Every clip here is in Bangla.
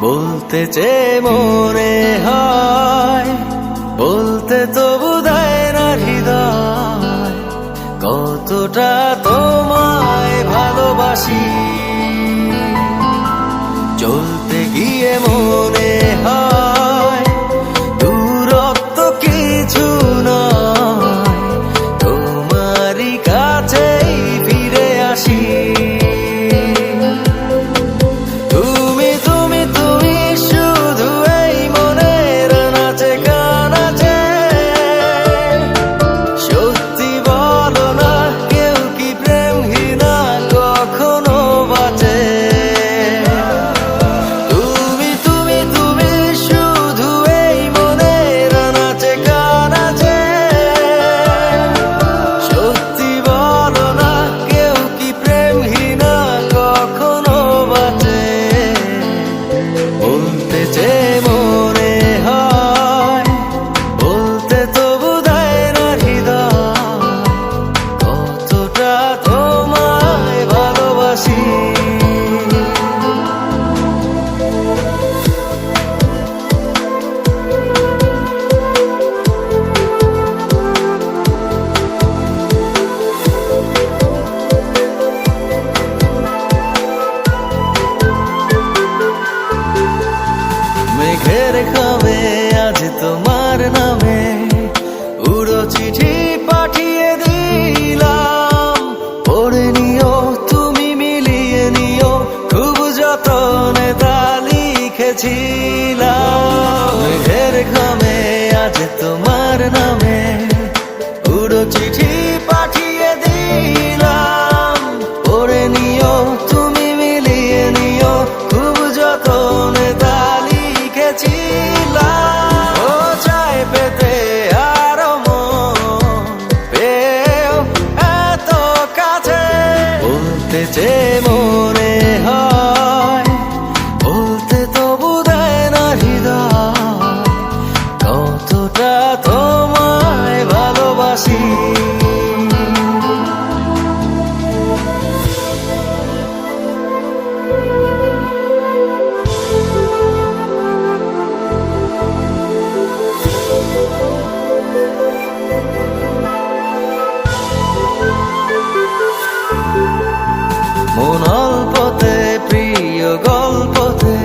বলতে চেয়ে মনে হয়, বলতে তবু দেয় না হৃদয়, কতটা তোমায় ভালোবাসি। চলতে গিয়ে মনে হয় দূরত্ব কিছু নয়, তোমারই কাছেই ফিরে আসি। মেঘের খামে আজ তোমার নামে উড়ো চিঠি পাঠিয়ে দিলাম, পড়ে নিও তুমি মিলিয়ে নিও, খুব যতনে তা লিখেছিলাম। মেঘের খামে আজ তোমার নামে উড়ো চিঠি পাঠিয়ে দিলাম, পড়ে নিও তুমি মিলিয়ে নিও, খুব যতনে তা ও চাই পেতে আরো মন পেও এত কাছে। বলতে চেয়ে মনে হয়, বলতে তবু দেয় না হৃদয়, কতটা তোমায় ভালোবাসি। মন অল্পতে প্রিয় গল্পতে,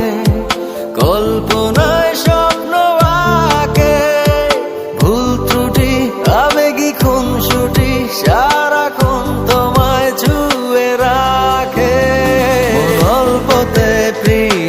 কল্পনায় স্বপ্ন আঁকে, ভুল ত্রুটি আবেগী খুনসুটি সারাক্ষণ তোমায় ছুঁয়ে রাখে। মন অল্পতে প্রিয়